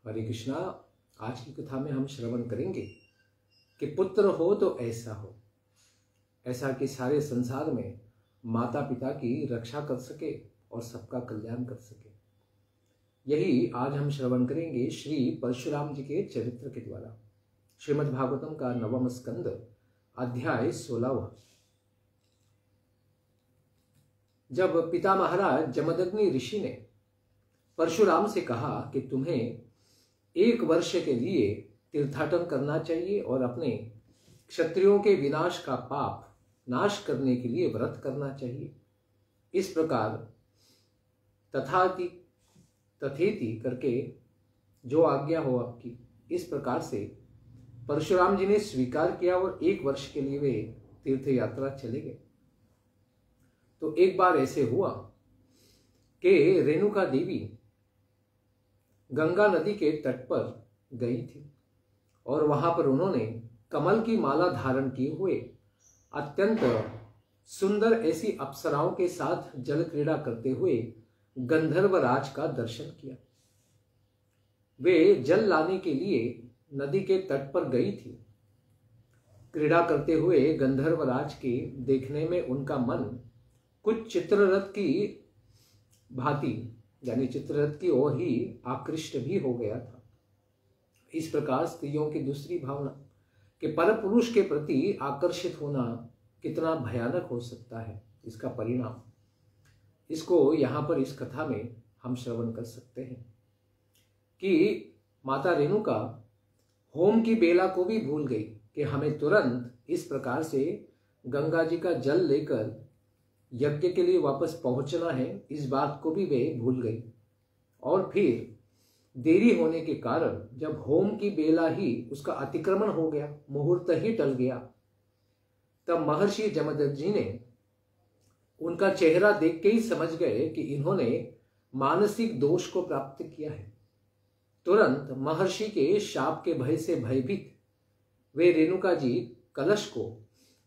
हरे कृष्णा। आज की कथा में हम श्रवण करेंगे कि पुत्र हो तो ऐसा हो, ऐसा कि सारे संसार में माता पिता की रक्षा कर सके और सबका कल्याण कर सके। यही आज हम श्रवण करेंगे श्री परशुराम जी के चरित्र के द्वारा। श्रीमद् भागवतम का 9वां स्कंद अध्याय 16वां। जब पिता महाराज जमदग्नि ऋषि ने परशुराम से कहा कि तुम्हें 1 वर्ष के लिए तीर्थाटन करना चाहिए और अपने क्षत्रियों के विनाश का पाप नाश करने के लिए व्रत करना चाहिए, इस प्रकार तथेति करके जो आज्ञा हो आपकी, इस प्रकार से परशुराम जी ने स्वीकार किया और 1 वर्ष के लिए वे तीर्थ यात्रा चले गए। तो एक बार ऐसे हुआ कि रेणुका देवी गंगा नदी के तट पर गई थी और वहां पर उन्होंने कमल की माला धारण किए हुए अत्यंत सुंदर ऐसी अप्सराओं के साथ जल क्रीड़ा करते हुए गंधर्वराज का दर्शन किया। वे जल लाने के लिए नदी के तट पर गई थी। क्रीड़ा करते हुए गंधर्वराज के देखने में उनका मन कुछ चित्ररथ की भांति यानी चित्ररथ की ओर ही आकृष्ट भी हो गया था। इस प्रकार स्त्रियों की दूसरी भावना कि परपुरुष के प्रति आकर्षित होना कितना भयानक हो सकता है, इसका परिणाम, इसको यहाँ पर इस कथा में हम श्रवण कर सकते हैं कि माता रेणुका होम की बेला को भी भूल गई कि हमें तुरंत इस प्रकार से गंगा जी का जल लेकर यज्ञ के लिए वापस पहुंचना है, इस बात को भी वे भूल गई। और फिर देरी होने के कारण जब होम की बेला ही उसका अतिक्रमण हो गया, मुहूर्त ही टल गया, तब महर्षि जमदग्नि जी ने उनका चेहरा देख के ही समझ गए कि इन्होंने मानसिक दोष को प्राप्त किया है। तुरंत महर्षि के शाप के भय से भयभीत वे रेणुका जी कलश को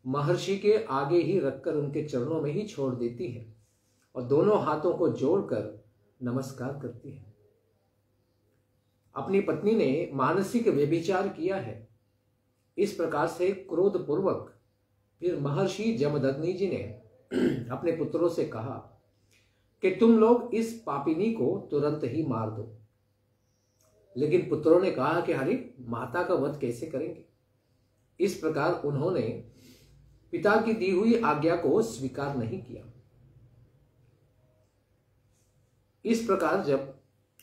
महर्षि के आगे ही रखकर उनके चरणों में ही छोड़ देती है और दोनों हाथों को जोड़कर नमस्कार करती है। अपनी पत्नी ने मानसिक व्यभिचार किया है, इस प्रकार से क्रोधपूर्वक फिर महर्षि जमदग्नि जी ने अपने पुत्रों से कहा कि तुम लोग इस पापिनी को तुरंत ही मार दो। लेकिन पुत्रों ने कहा कि अरे माता का वध कैसे करेंगे। इस प्रकार उन्होंने पिता की दी हुई आज्ञा को स्वीकार नहीं किया। इस प्रकार जब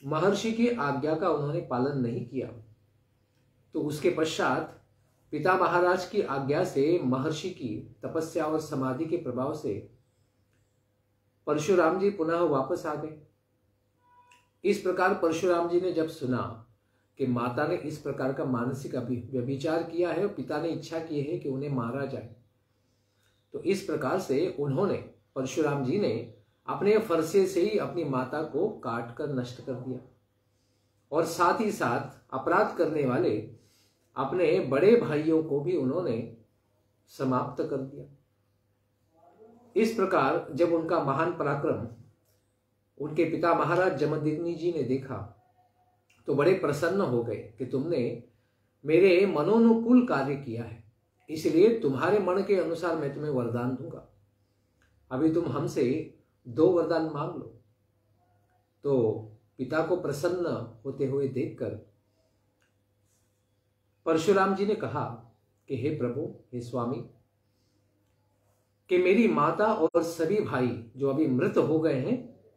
महर्षि की आज्ञा का उन्होंने पालन नहीं किया तो उसके पश्चात पिता महाराज की आज्ञा से महर्षि की तपस्या और समाधि के प्रभाव से परशुराम जी पुनः वापस आ गए। इस प्रकार परशुराम जी ने जब सुना कि माता ने इस प्रकार का मानसिक व्यभिचार किया है और पिता ने इच्छा की है कि उन्हें मारा जाए, तो इस प्रकार से उन्होंने परशुराम जी ने अपने फरसे से ही अपनी माता को काट कर नष्ट कर दिया और साथ ही साथ अपराध करने वाले अपने बड़े भाइयों को भी उन्होंने समाप्त कर दिया। इस प्रकार जब उनका महान पराक्रम उनके पिता महाराज जमदग्नि जी ने देखा तो बड़े प्रसन्न हो गए कि तुमने मेरे मनोनुकूल कार्य किया है, इसलिए तुम्हारे मन के अनुसार मैं तुम्हें वरदान दूंगा। अभी तुम हमसे 2 वरदान मांग लो। तो पिता को प्रसन्न होते हुए देखकर परशुराम जी ने कहा कि हे प्रभु, हे स्वामी, कि मेरी माता और सभी भाई जो अभी मृत हो गए हैं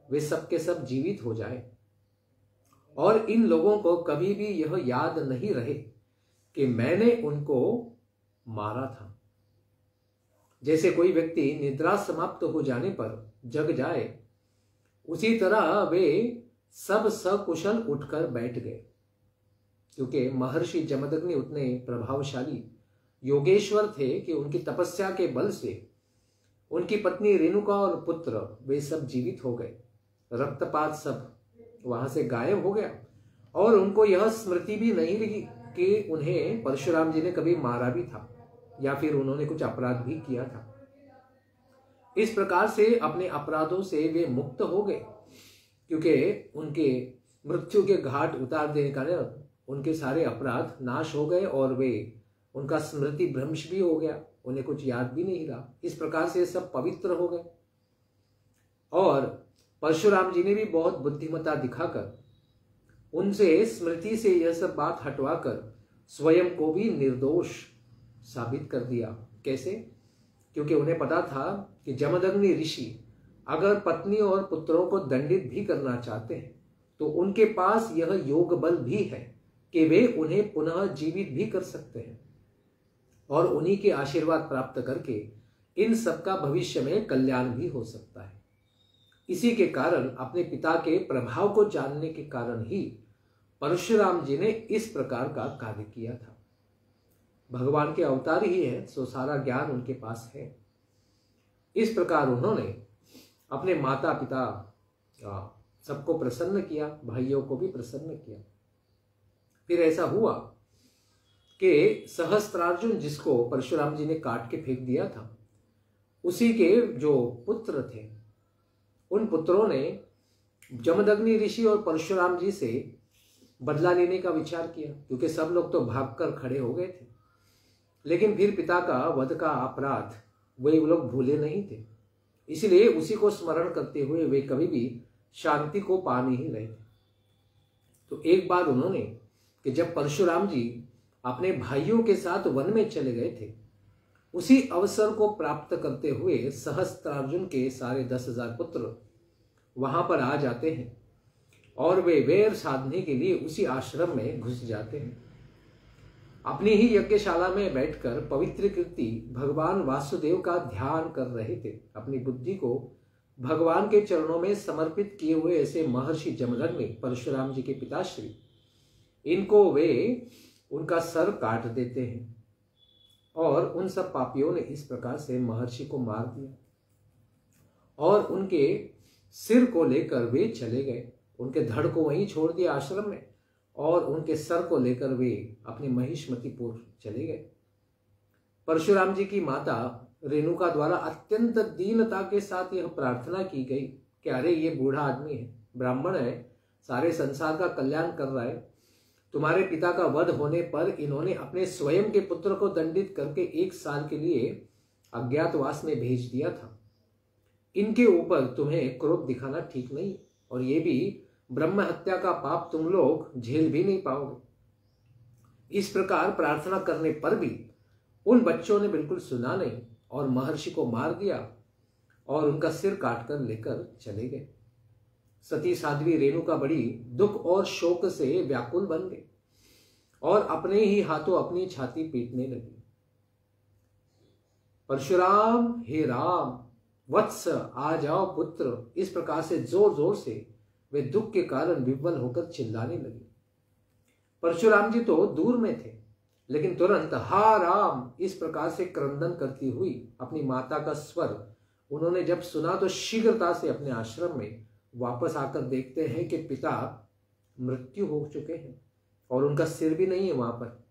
वे सब के सब जीवित हो जाए और इन लोगों को कभी भी यह याद नहीं रहे कि मैंने उनको मारा था। जैसे कोई व्यक्ति निद्रा समाप्त हो जाने पर जग जाए, उसी तरह वे सब सकुशल उठकर बैठ गए, क्योंकि महर्षि जमदग्नि उतने प्रभावशाली योगेश्वर थे कि उनकी तपस्या के बल से उनकी पत्नी रेणुका और पुत्र वे सब जीवित हो गए। रक्तपात सब वहां से गायब हो गया और उनको यह स्मृति भी नहीं रही कि उन्हें परशुराम जी ने कभी मारा भी था या फिर उन्होंने कुछ अपराध भी किया था। इस प्रकार से अपने अपराधों से वे मुक्त हो गए, क्योंकि उनके मृत्यु के घाट उतार देने का कारण उनके सारे अपराध नाश हो गए और वे उनका स्मृति भ्रंश भी हो गया, उन्हें कुछ याद भी नहीं रहा। इस प्रकार से सब पवित्र हो गए। और परशुराम जी ने भी बहुत बुद्धिमत्ता दिखाकर उनसे स्मृति से यह सब बात हटवाकर स्वयं को भी निर्दोष साबित कर दिया। कैसे? क्योंकि उन्हें पता था कि जमदग्नि ऋषि अगर पत्नी और पुत्रों को दंडित भी करना चाहते हैं तो उनके पास यह योग बल भी है कि वे उन्हें पुनः जीवित भी कर सकते हैं और उन्हीं के आशीर्वाद प्राप्त करके इन सबका भविष्य में कल्याण भी हो सकता है। इसी के कारण अपने पिता के प्रभाव को जानने के कारण ही परशुराम जी ने इस प्रकार का कार्य किया था। भगवान के अवतार ही है, सो सारा ज्ञान उनके पास है। इस प्रकार उन्होंने अपने माता पिता सबको प्रसन्न किया, भाइयों को भी प्रसन्न किया। फिर ऐसा हुआ कि सहस्त्रार्जुन, जिसको परशुराम जी ने काट के फेंक दिया था, उसी के जो पुत्र थे, उन पुत्रों ने जमदग्नि ऋषि और परशुराम जी से बदला लेने का विचार किया, क्योंकि सब लोग तो भागकर खड़े हो गए थे। लेकिन फिर पिता का वध का अपराध वे लोग भूले नहीं थे, इसलिए उसी को स्मरण करते हुए वे कभी भी शांति को पा नहीं रहे थे। तो एक बार उन्होंने कि जब परशुराम जी अपने भाइयों के साथ वन में चले गए थे, उसी अवसर को प्राप्त करते हुए सहस्त्रार्जुन के सारे 10,000 पुत्र वहां पर आ जाते हैं और वे वैर साधने के लिए उसी आश्रम में घुस जाते हैं। अपनी ही यज्ञशाला में बैठकर पवित्र कीर्ति भगवान वासुदेव का ध्यान कर रहे थे। अपनी बुद्धि को भगवान के चरणों में समर्पित किए हुए ऐसे महर्षि जमदग्नि, परशुराम जी के पिताश्री, इनको वे उनका सर काट देते हैं और उन सब पापियों ने इस प्रकार से महर्षि को मार दिया और उनके सिर को लेकर वे चले गए। उनके धड़ को वहीं छोड़ दिया आश्रम में और उनके सर को लेकर वे अपने महिष्मतिपुर चले गए। परशुराम जी की माता रेणुका द्वारा अत्यंत दीनता के साथ यह प्रार्थना की गई कि अरे ये बूढ़ा आदमी है, ब्राह्मण है, सारे संसार का कल्याण कर रहा है, तुम्हारे पिता का वध होने पर इन्होंने अपने स्वयं के पुत्र को दंडित करके 1 साल के लिए अज्ञातवास में भेज दिया था। इनके ऊपर तुम्हें क्रोध दिखाना ठीक नहीं, और ये भी ब्रह्म हत्या का पाप तुम लोग झेल भी नहीं पाओगे। इस प्रकार प्रार्थना करने पर भी उन बच्चों ने बिल्कुल सुना नहीं और महर्षि को मार दिया और उनका सिर काटकर लेकर चले गए। सती साध्वी रेणुका बड़ी दुख और शोक से व्याकुल बन गई और अपने ही हाथों अपनी छाती पीटने लगी। परशुराम, हे राम, वत्स आ जाओ पुत्र, इस प्रकार से जोर जोर से वे दुख के कारण विह्वल होकर चिल्लाने लगे। परशुराम जी तो दूर में थे, लेकिन तुरंत हा राम इस प्रकार से क्रंदन करती हुई अपनी माता का स्वर उन्होंने जब सुना तो शीघ्रता से अपने आश्रम में वापस आकर देखते हैं कि पिता मृत्यु हो चुके हैं और उनका सिर भी नहीं है वहां पर।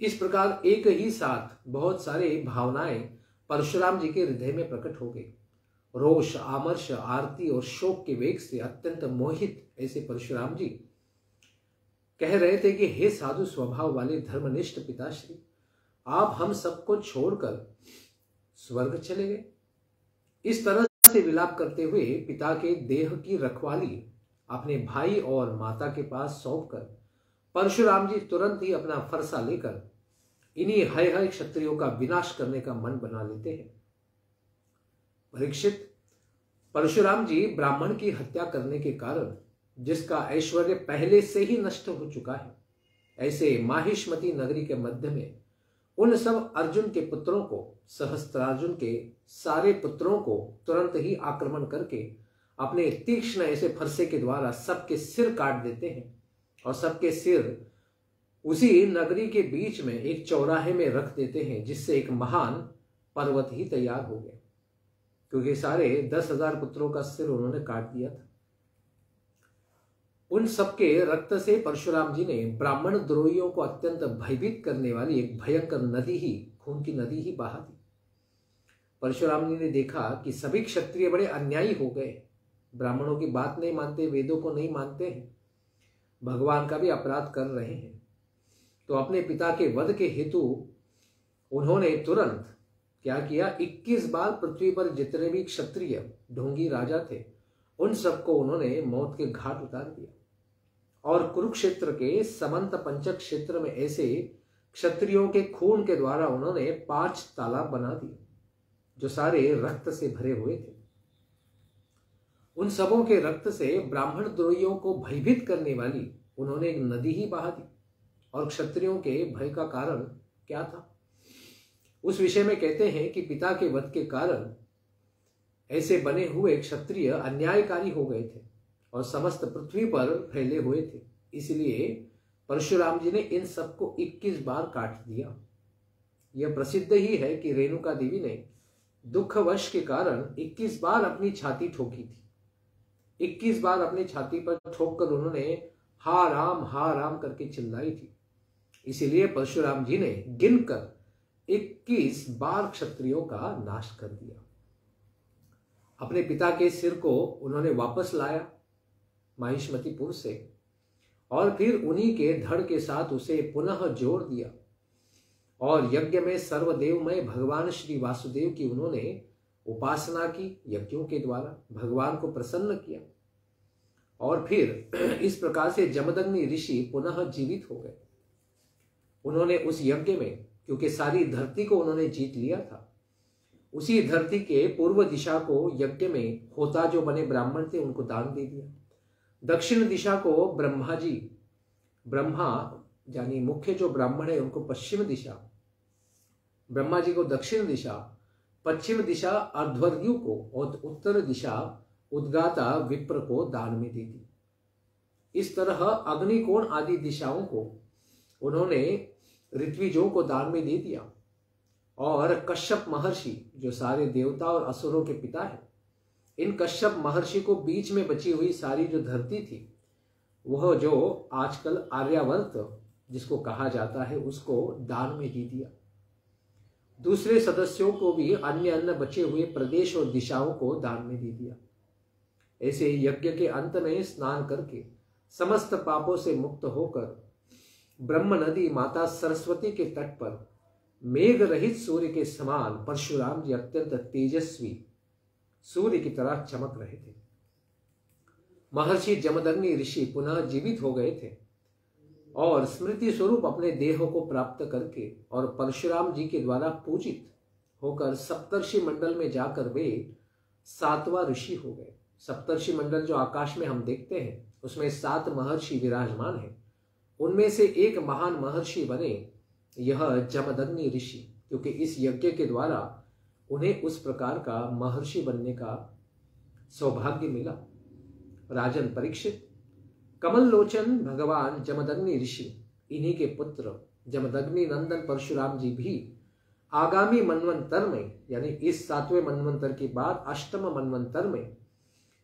इस प्रकार एक ही साथ बहुत सारे भावनाएं परशुराम जी के हृदय में प्रकट हो गई। रोष, आमर्ष, आरती और शोक के वेग से अत्यंत मोहित ऐसे परशुराम जी कह रहे थे कि हे साधु स्वभाव वाले धर्मनिष्ठ पिताश्री, आप हम सबको छोड़कर स्वर्ग चले गए। इस तरह से विलाप करते हुए पिता के देह की रखवाली अपने भाई और माता के पास सौंपकर परशुराम जी तुरंत ही अपना फरसा लेकर इन्हीं हय क्षत्रियों का विनाश करने का मन बना लेते हैं। परीक्षित, परशुराम जी ब्राह्मण की हत्या करने के कारण जिसका ऐश्वर्य पहले से ही नष्ट हो चुका है, ऐसे माहिष्मती नगरी के मध्य में उन सब अर्जुन के पुत्रों को, सहस्त्रार्जुन के सारे पुत्रों को तुरंत ही आक्रमण करके अपने तीक्ष्ण ऐसे फरसे के द्वारा सबके सिर काट देते हैं और सबके सिर उसी नगरी के बीच में एक चौराहे में रख देते हैं, जिससे एक महान पर्वत ही तैयार हो गया, क्योंकि सारे 10,000 पुत्रों का सिर उन्होंने काट दिया था। उन सबके रक्त से परशुराम जी ने ब्राह्मण द्रोहियों को अत्यंत भयभीत करने वाली एक भयंकर नदी ही, खून की नदी ही बहा दी। परशुराम जी ने देखा कि सभी क्षत्रिय बड़े अन्यायी हो गए, ब्राह्मणों की बात नहीं मानते, वेदों को नहीं मानते हैं, भगवान का भी अपराध कर रहे हैं। तो अपने पिता के वध के हेतु उन्होंने तुरंत क्या किया, 21 बार पृथ्वी पर जितने भी क्षत्रिय ढोंगी राजा थे उन सबको उन्होंने मौत के घाट उतार दिया। और कुरुक्षेत्र के समंत पंचक क्षेत्र में ऐसे क्षत्रियों के खून के द्वारा उन्होंने 5 तालाब बना दिए जो सारे रक्त से भरे हुए थे। उन सबों के रक्त से ब्राह्मण द्रोहियों को भयभीत करने वाली उन्होंने एक नदी ही बहा दी। और क्षत्रियों के भय का कारण क्या था, उस विषय में कहते हैं कि पिता के वध के कारण ऐसे बने हुए क्षत्रिय अन्यायकारी हो गए थे और समस्त पृथ्वी पर फैले हुए थे। इसलिए परशुराम जी ने इन सबको 21 बार काट दिया। यह प्रसिद्ध ही है कि रेणुका देवी ने दुखवश के कारण 21 बार अपनी छाती ठोकी थी। 21 बार अपनी छाती पर ठोक कर उन्होंने हा राम करके चिल्लाई थी। इसीलिए परशुराम जी ने गिनकर 21 बार क्षत्रियों का नाश कर दिया। अपने पिता के सिर को उन्होंने वापस लाया माहिष्मतिपुर से और फिर उन्हीं के धड़ के साथ उसे पुनः जोड़ दिया और यज्ञ में सर्वदेवमय भगवान श्री वासुदेव की उन्होंने उपासना की। यज्ञों के द्वारा भगवान को प्रसन्न किया और फिर इस प्रकार से जमदग्नि ऋषि पुनः जीवित हो गए। उन्होंने उस यज्ञ में, क्योंकि सारी धरती को उन्होंने जीत लिया था, उसी धरती के पूर्व दिशा को यज्ञ में होता जो बने ब्राह्मण थे उनको दान दे दिया। दक्षिण दिशा को ब्रह्मा यानी मुख्य जो ब्राह्मण है उनको पश्चिम दिशा, ब्रह्मा जी को दक्षिण दिशा, पश्चिम दिशा अर्ध्वर्यु को और उत्तर दिशा उद्गाता विप्र को दान में दे दी। इस तरह अग्निकोण आदि दिशाओं को उन्होंने ऋत्विजों को दान में दे दिया। और कश्यप महर्षि जो सारे देवता और असुरों के पिता हैं, इन कश्यप महर्षि को बीच में बची हुई सारी जो धरती थी वह जो आजकल आर्यावर्त जिसको कहा जाता है उसको दान में दे दिया। दूसरे सदस्यों को भी अन्य अन्य बचे हुए प्रदेश और दिशाओं को दान में दे दिया। ऐसे यज्ञ के अंत में स्नान करके समस्त पापों से मुक्त होकर ब्रह्म नदी माता सरस्वती के तट पर मेघ रहित सूर्य के समान परशुराम जी अत्यंत तेजस्वी सूर्य की तरह चमक रहे थे। महर्षि जमदग्नि ऋषि पुनः जीवित हो गए थे और स्मृति स्वरूप अपने देह को प्राप्त करके और परशुराम जी के द्वारा पूजित होकर सप्तर्षि मंडल में जाकर वे 7वां ऋषि हो गए। सप्तर्षि मंडल जो आकाश में हम देखते हैं उसमें 7 महर्षि विराजमान हैं। उनमें से एक महान महर्षि बने यह जमदग्नि ऋषि, क्योंकि इस यज्ञ के द्वारा उन्हें उस प्रकार का महर्षि बनने का सौभाग्य मिला। राजन परीक्षित, कमल लोचन भगवान जमदग्नि ऋषि, इन्हीं के पुत्र जमदग्नि नंदन परशुराम जी भी आगामी मनवंतर में यानी इस 7वें मनवंतर के बाद 8वें मनवंतर में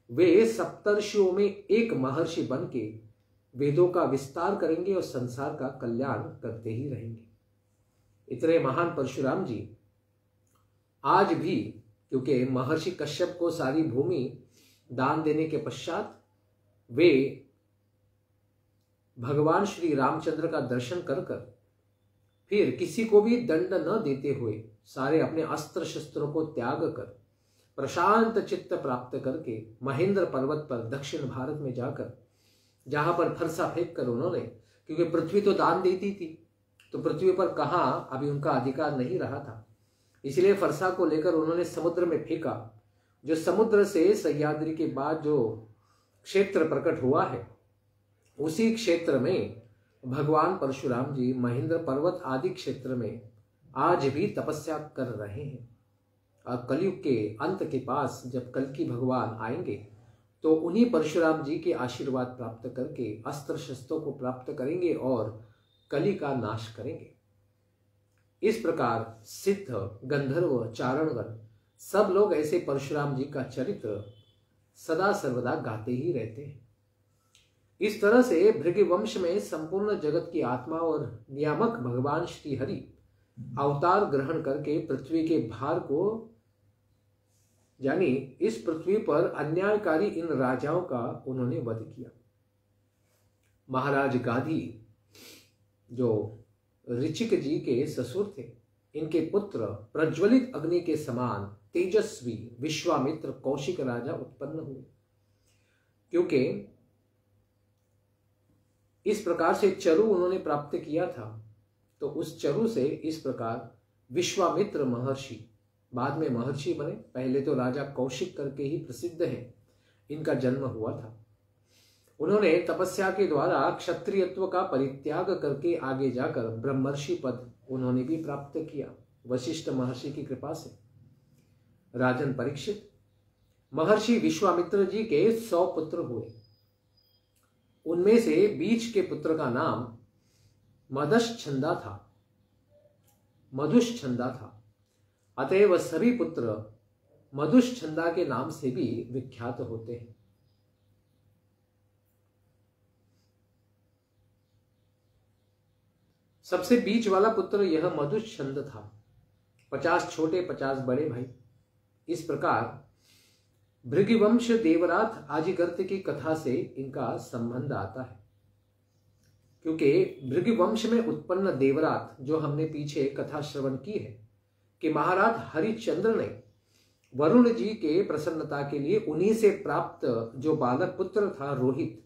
वे सप्तर्षियों में एक महर्षि बन के वेदों का विस्तार करेंगे और संसार का कल्याण करते ही रहेंगे। इतने महान परशुराम जी आज भी, क्योंकि महर्षि कश्यप को सारी भूमि दान देने के पश्चात वे भगवान श्री रामचंद्र का दर्शन कर कर फिर किसी को भी दंड न देते हुए सारे अपने अस्त्र शस्त्रों को त्याग कर प्रशांत चित्त प्राप्त करके महेंद्र पर्वत पर दक्षिण भारत में जाकर जहां पर फरसा फेंक कर उन्होंने, क्योंकि पृथ्वी तो दान देती थी तो पृथ्वी पर कहाँ अभी उनका अधिकार नहीं रहा था, इसलिए फरसा को लेकर उन्होंने समुद्र में फेंका। जो समुद्र से सह्याद्री के बाद जो क्षेत्र प्रकट हुआ है उसी क्षेत्र में भगवान परशुराम जी महेंद्र पर्वत आदि क्षेत्र में आज भी तपस्या कर रहे हैं। और कलयुग के अंत के पास जब कल्कि भगवान आएंगे तो उन्हीं परशुराम जी के आशीर्वाद प्राप्त करके अस्त्र शस्त्रों को प्राप्त करेंगे और कली का नाश करेंगे। इस प्रकार सिद्ध, गंधर्व, चारणगण सब लोग ऐसे परशुराम जी का चरित्र सदा सर्वदा गाते ही रहते हैं। इस तरह से भृगुवंश में संपूर्ण जगत की आत्मा और नियामक भगवान श्री हरि अवतार ग्रहण करके पृथ्वी के भार को यानी इस पृथ्वी पर अन्यायकारी इन राजाओं का उन्होंने वध किया। महाराज गाधी जो ऋचिक जी के ससुर थे, इनके पुत्र प्रज्वलित अग्नि के समान तेजस्वी विश्वामित्र कौशिक राजा उत्पन्न हुए। क्योंकि इस प्रकार से चरु उन्होंने प्राप्त किया था, तो उस चरु से इस प्रकार विश्वामित्र महर्षि बाद में महर्षि बने। पहले तो राजा कौशिक करके ही प्रसिद्ध है, इनका जन्म हुआ था। उन्होंने तपस्या के द्वारा क्षत्रियत्व का परित्याग करके आगे जाकर ब्रह्मर्षि पद उन्होंने भी प्राप्त किया वशिष्ठ महर्षि की कृपा से। राजन परीक्षित, महर्षि विश्वामित्र जी के 100 पुत्र हुए। उनमें से बीच के पुत्र का नाम मदुश्छंदा था। अतएव सभी पुत्र मदुश्छंदा के नाम से भी विख्यात होते हैं। सबसे बीच वाला पुत्र यह मदुश्छंद था। 50 छोटे 50 बड़े भाई। इस प्रकार भृगुवंश देवरात आदिगर्त की कथा से इनका संबंध आता है। क्योंकि भृगुवंश में उत्पन्न देवरात, जो हमने पीछे कथा श्रवण की है कि महाराज हरिश्चंद्र ने वरुण जी के प्रसन्नता के लिए उन्हीं से प्राप्त जो बालक पुत्र था रोहित,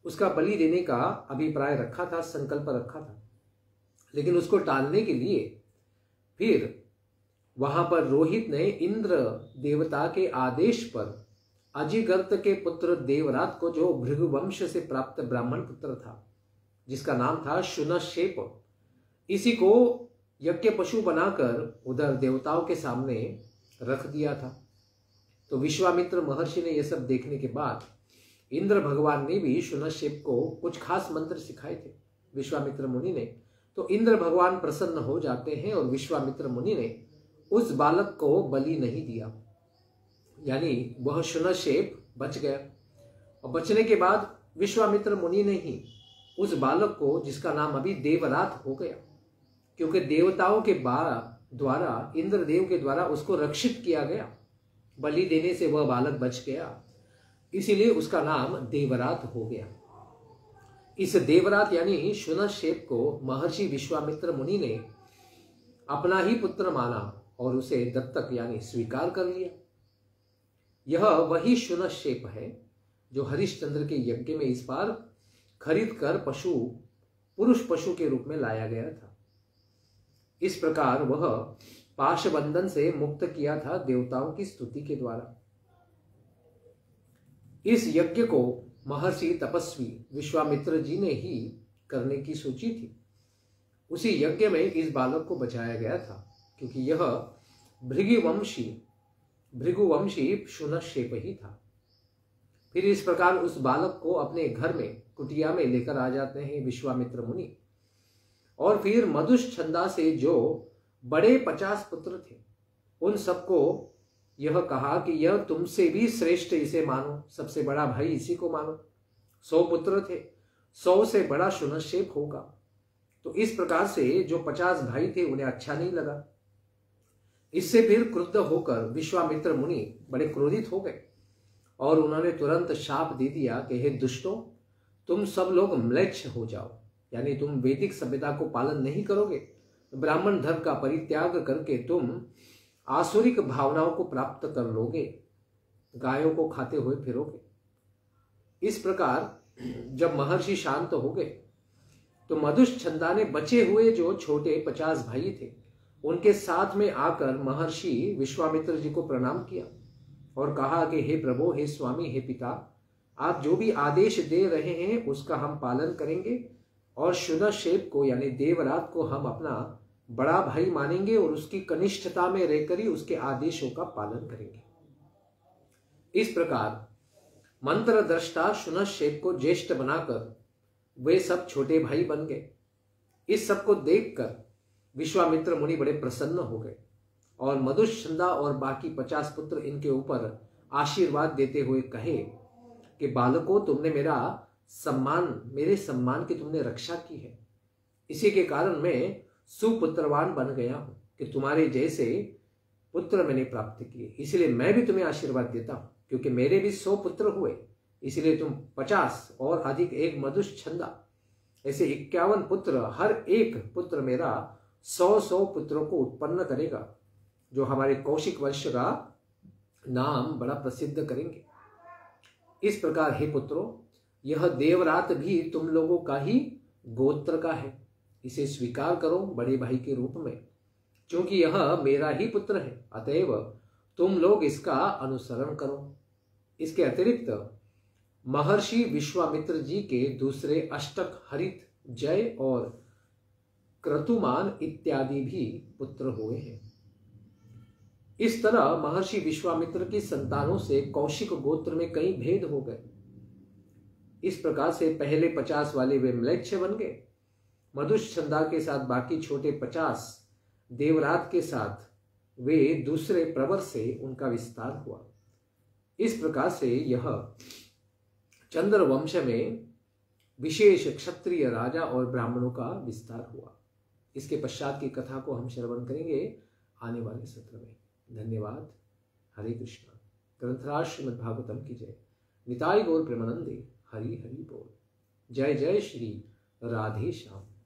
उसका बलि देने का अभिप्राय रखा था, संकल्प रखा था। लेकिन उसको टालने के लिए फिर वहां पर रोहित ने इंद्र देवता के आदेश पर अजिगर्त के पुत्र देवरात को, जो भृगुवंश से प्राप्त ब्राह्मण पुत्र था जिसका नाम था शुनशेप, इसी को यज्ञ पशु बनाकर उधर देवताओं के सामने रख दिया था। तो विश्वामित्र महर्षि ने यह सब देखने के बाद इंद्र भगवान ने भी शुनशेप को कुछ खास मंत्र सिखाए थे विश्वामित्र मुनि ने। तो इंद्र भगवान प्रसन्न हो जाते हैं और विश्वामित्र मुनि ने उस बालक को बलि नहीं दिया, यानी वह शुनशेप बच गया। और बचने के बाद विश्वामित्र मुनि ने ही उस बालक को, जिसका नाम अभी देवरात हो गया, क्योंकि देवताओं के द्वारा इंद्रदेव के द्वारा उसको रक्षित किया गया, बलि देने से वह बालक बच गया, इसीलिए उसका नाम देवरात हो गया। इस देवरात यानी शुनशेप को महर्षि विश्वामित्र मुनि ने अपना ही पुत्र माना और उसे दत्तक यानी स्वीकार कर लिया। यह वही शुनशेप है जो हरिश्चंद्र के यज्ञ में इस बार खरीद कर पुरुष पशु के रूप में लाया गया था। इस प्रकार वह पाशबंधन से मुक्त किया था देवताओं की स्तुति के द्वारा। इस यज्ञ को महर्षि तपस्वी विश्वामित्र जी ने ही करने की सोची थी। उसी यज्ञ में इस बालक को बचाया गया था, क्योंकि यह भृगुवंशी शुनशेप ही था। फिर इस प्रकार उस बालक को अपने घर में कुटिया में लेकर आ जाते हैं विश्वामित्र मुनि। और फिर मदुश्छंदा से जो बड़े 50 पुत्र थे, उन सबको यह कहा कि यह तुमसे भी श्रेष्ठ इसे मानो, सबसे बड़ा भाई इसी को मानो। 100 पुत्र थे, 100 से बड़ा शुनशेप होगा। तो इस प्रकार से जो 50 भाई थे उन्हें अच्छा नहीं लगा। इससे फिर क्रुद्ध होकर विश्वामित्र मुनि बड़े क्रोधित हो गए और उन्होंने तुरंत शाप दे दिया कि हे दुष्टों, तुम सब लोग म्लेच्छ हो जाओ, यानी तुम वैदिक सभ्यता को पालन नहीं करोगे, ब्राह्मण धर्म का परित्याग करके तुम आसुरिक भावनाओं को प्राप्त कर लोगे, गायों को खाते हुए फिरोगे। इस प्रकार जब महर्षि शांत हो गए तो मदुश्छंदा ने बचे हुए जो छोटे 50 भाई थे उनके साथ में आकर महर्षि विश्वामित्र जी को प्रणाम किया और कहा कि हे प्रभु, हे स्वामी, हे पिता, आप जो भी आदेश दे रहे हैं उसका हम पालन करेंगे और शुनशेप को यानी देवरात को हम अपना बड़ा भाई मानेंगे और उसकी कनिष्ठता में रहकर ही उसके आदेशों का पालन करेंगे। इस प्रकार मंत्र दृष्टा शुनशेप को ज्येष्ठ बनाकर वे सब छोटे भाई बन गए। इस सब को देखकर विश्वामित्र मुनि बड़े प्रसन्न हो गए और मदुश्छंदा और बाकी 50 पुत्र इनके ऊपर आशीर्वाद देते हुए कहे कि बालकों, तुमने मेरे सम्मान की तुमने रक्षा की है। इसी के कारण मैं सुपुत्रवान बन गया हूं कि तुम्हारे जैसे पुत्र मैंने प्राप्त किए। इसलिए मैं भी तुम्हें आशीर्वाद देता हूं, क्योंकि मेरे भी 100 पुत्र हुए, इसलिए तुम 50 और अधिक एक मधुच्छंदा ऐसे 51 पुत्र, हर एक पुत्र मेरा 100 पुत्रों को उत्पन्न करेगा, जो हमारे कौशिक वंश का नाम बड़ा प्रसिद्ध करेंगे। इस प्रकार हे पुत्रों, यह देवरात भी तुम लोगों का ही गोत्र का है। इसे स्वीकार करो बड़े भाई के रूप में, क्योंकि यह मेरा ही पुत्र है। अतएव तुम लोग इसका अनुसरण करो। इसके अतिरिक्त महर्षि विश्वामित्र जी के दूसरे अष्टक, हरित, जय और क्रतुमान इत्यादि भी पुत्र हुए हैं। इस तरह महर्षि विश्वामित्र की संतानों से कौशिक गोत्र में कई भेद हो गए। इस प्रकार से पहले 50 वाले वे म्लेच्छ बन गए। मधुच्छंदा के साथ बाकी छोटे 50 देवरात के साथ वे दूसरे प्रवर से उनका विस्तार हुआ। इस प्रकार से यह चंद्र वंश में विशेष क्षत्रिय राजा और ब्राह्मणों का विस्तार हुआ। इसके पश्चात की कथा को हम श्रवण करेंगे आने वाले सत्र में। धन्यवाद। हरे कृष्णा। ग्रंथराज श्रीमद् भागवतम की जय। निताई गौर प्रेमानंदे। हरि हरि बोल। जय जय श्री राधे श्याम।